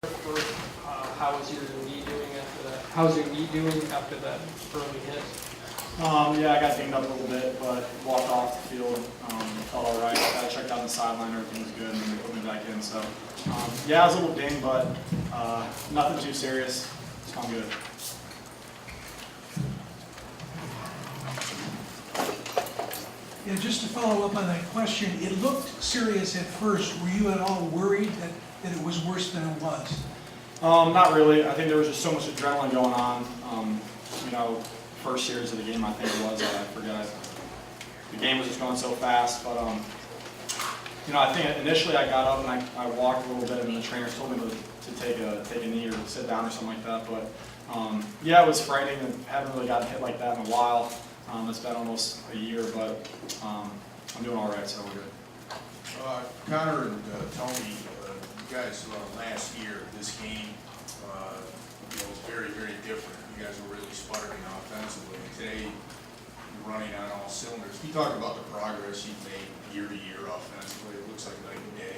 First, how was your knee doing after that? How's your knee doing after that early hit? Yeah, I got dinged up a little bit, but walked off the field. Felt all right. Got checked out on the sideline. Everything was good, and then they put me back in. So, yeah, I was a little dinged, but nothing too serious. It's gone good. Yeah, just to follow up on that question, it looked serious at first. Were you at all worried that it was worse than it was? Not really. I think there was just so much adrenaline going on. First series of the game, I think it was. I forget. The game was just going so fast, but I think initially I got up and I walked a little bit, and the trainers told me to take a knee or sit down or something like that. But yeah, it was frightening. I haven't really gotten hit like that in a while. It's been almost a year, but I'm doing all right, so we're good. Connor and Tony, you guys last year, this game was very, very different. You guys were really sputtering offensively. Today, you're running on all cylinders. Can you talk about the progress you've made year to year offensively? It looks like night and day.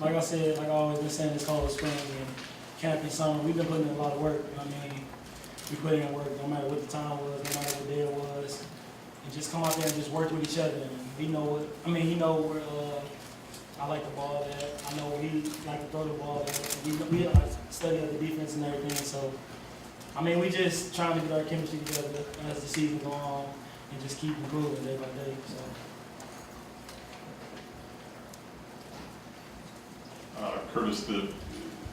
Like I said, like I always been saying, this whole spring and camp and summer, we've been putting in a lot of work. We put in work no matter what the time was, no matter what day it was, and just come out there and just work with each other. And he know where I like the ball at. I know where he like to throw the ball at. We study the defense and everything. So, we just trying to get our chemistry together as the season goes on and just keep improving day by day. So. Kurtis,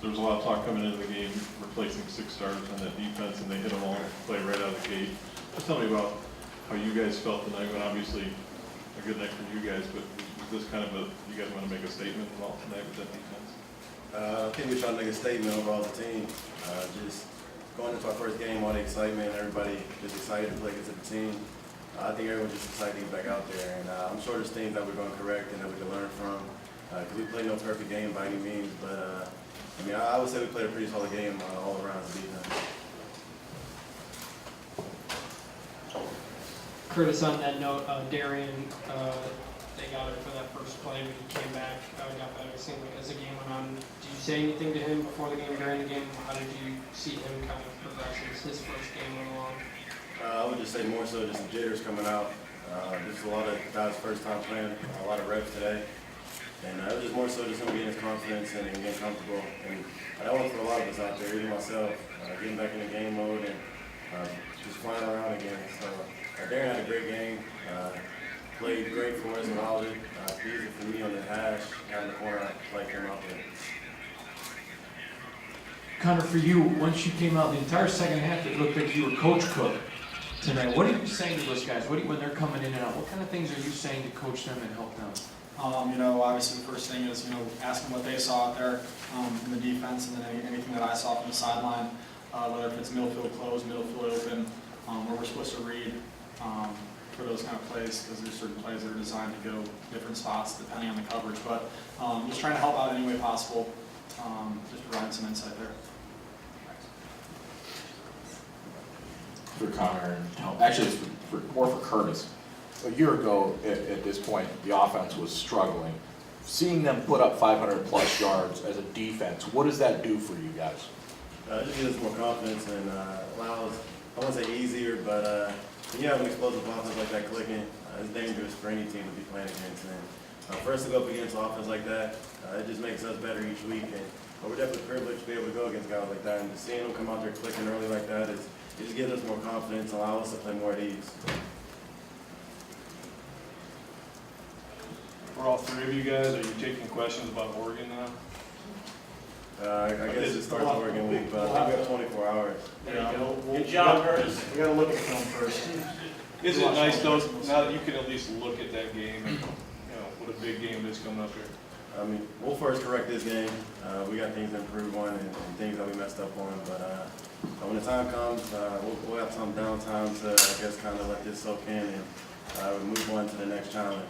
there was a lot of talk coming into the game, replacing 6 starters on that defense, and they hit them all play right out of the gate. Just tell me about how you guys felt tonight. And obviously, a good night for you guys, but was this kind of you guys want to make a statement about tonight with that defense? I think we're trying to make a statement overall the team. Just going into our first game, all the excitement, everybody just excited to play against the team. I think everyone's just excited to get back out there, and I'm sure there's things that we're going to correct and that we can learn from. Because we played no perfect game by any means, but I would say we played a pretty solid game all around the defense. Kurtis, on that note, Darian, they got it for that first play when he came back, got better. It seemed like as the game went on. Did you say anything to him before the game, during the game? How did you see him kind of progress as his first game went along? I would just say more so just some jitters coming out. Just a lot of guys' first time playing, a lot of reps today. And it was just more so just him getting his confidence and getting comfortable. And that was for a lot of us out there, even myself, getting back in the game mode and just flying around again. So Darren had a great game, played great for us and allowed it. Easy for me on the hash, having the corner like him out there. Connor, for you, once you came out the entire second half, it looked like you were Coach Cook tonight. What are you saying to those guys? When they're coming in and out, what kind of things are you saying to coach them and help them? Obviously the first thing is, asking what they saw out there in the defense, and then anything that I saw from the sideline, whether if it's middle field closed, middle field open, where we're supposed to read for those kind of plays, because there's certain plays that are designed to go different spots depending on the coverage. But just trying to help out any way possible, just providing some insight there. For Connor, and actually it's more for Kurtis. A year ago, at this point, the offense was struggling. Seeing them put up 500-plus yards as a defense, what does that do for you guys? It just gives us more confidence and allows, I won't say easier, but when you have an explosive offense like that clicking, it's dangerous for any team to be playing against. And for us to go up against an offense like that, it just makes us better each week. And we're definitely privileged to be able to go against guys like that. And just seeing them come out there clicking early like that, it just gives us more confidence and allows us to play more at ease. For all 3 of you guys, are you taking questions about Oregon now? I guess it starts Oregon week, but I think we have 24 hours. Good job, Curtis. We got to look at the film first. Is it nice though, now that you can at least look at that game and what a big game it is coming up here? We'll first correct this game. We got things to improve on and things that we messed up on, but when the time comes, we'll have some downtime to, I guess, kind of let this soak in and move on to the next challenge.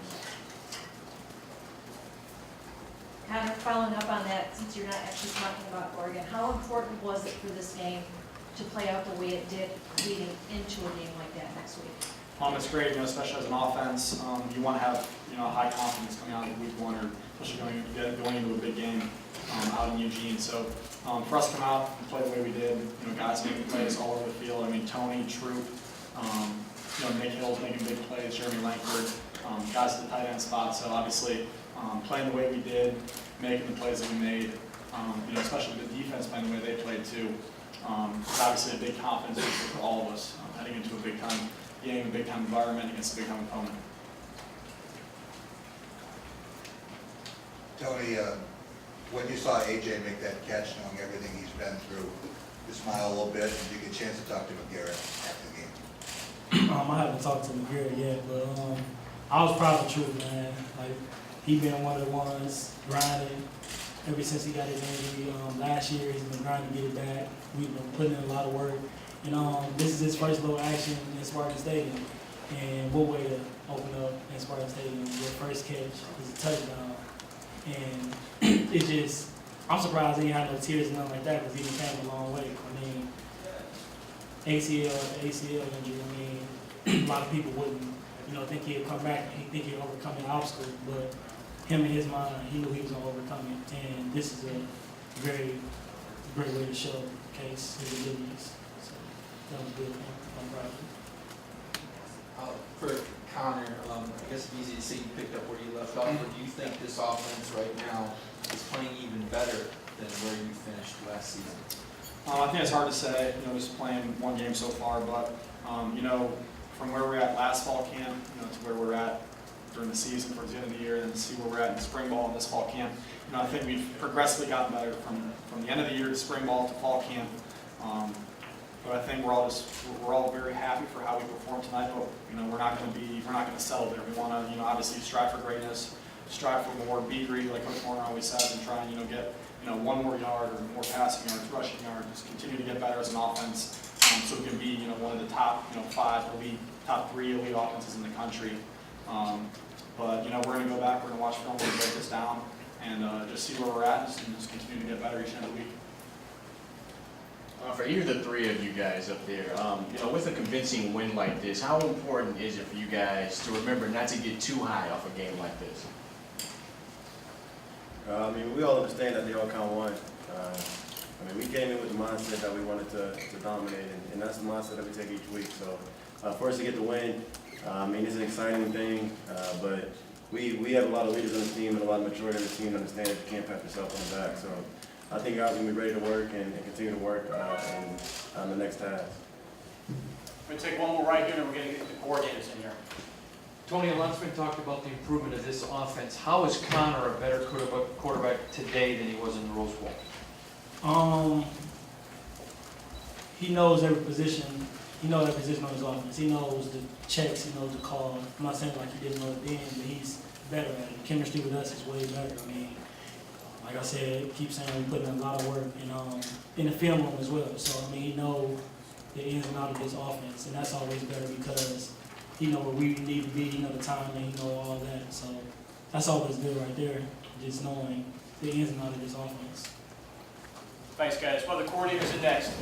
Kind of following up on that, since you're not actually talking about Oregon, how important was it for this game to play out the way it did leading into a game like that next week? It's great, especially as an offense. You want to have, high confidence coming out of week one, or especially going into a big game out in Eugene. So for us to come out and play the way we did, guys making plays all over the field. Tony, Troop, Nick Hill's making big plays, Jeremy Langford, guys at the tight end spot. So obviously playing the way we did, making the plays that we made, especially the defense playing the way they played too. It's obviously a big confidence booster for all of us heading into a big time game, a big time environment against a big time opponent. Tony, when you saw AJ make that catch, knowing everything he's been through, you smile a little bit, and did you get a chance to talk to McGarrett after the game? I haven't talked to McGarrett yet, but I was proud of Truth, man. Like, he been one of the ones grinding ever since he got his injury. Last year, he's been grinding to get it back. We've been putting in a lot of work. And this is his first little action in Spartan Stadium. And what way to open up in Spartan Stadium? Your first catch is a touchdown. And it just, I'm surprised he didn't have no tears and nothing like that, because he done came a long way. ACL injury, a lot of people wouldn't, think he'd come back and think he'd overcome the obstacle, but him in his mind, he knew he was going to overcome it. And this is a very great way to show Case his abilities. So that was good. I'm proud of it. For Connor, I guess it's easy to say you picked up where you left off, but do you think this offense right now is playing even better than where you finished last season? I think it's hard to say, just playing one game so far, but, from where we're at last fall camp, to where we're at during the season towards the end of the year, and then to see where we're at in spring ball and this fall camp, I think we've progressively gotten better from the end of the year to spring ball to fall camp. But I think we're all very happy for how we performed tonight. But we're not going to settle there. We want to obviously strive for greatness, strive for more, be greedy like Coach Warner always says, and try and get one more yard or more passing yards, rushing yards. Just continue to get better as an offense, so we can be one of the top 5 elite, top 3 elite offenses in the country. But we're going to go back. We're going to watch film. We're going to break this down and just see where we're at, and just continue to get better each and every week. For either the 3 of you guys up there, with a convincing win like this, how important is it for you guys to remember not to get too high off a game like this? We all understand that they all count one. We came in with the mindset that we wanted to dominate, and that's the mindset that we take each week. So for us to get the win, it's an exciting thing, but we have a lot of leaders on the team and a lot of maturity on the team to understand that you can't pat yourself on the back. So I think guys are going to be ready to work and continue to work on the next task. We're going to take one more right here, and we're going to get the coordinators in here. Tony, a lot's been talked about the improvement of this offense. How is Connor a better quarterback today than he was in the Rose Bowl? He knows every position. He knows every position on his offense. He knows the checks. He knows the call. I'm not saying like he didn't know it then, but he's better at it. The chemistry with us is way better. Like I said, keep saying we put in a lot of work in the film room as well. So he knows the ins and outs of this offense, and that's always better because he knows where we need to be. He knows the timing. He knows all that. So that's always good right there. Just knowing the ins and outs of this offense. Thanks, guys. Well, the coordinators are next.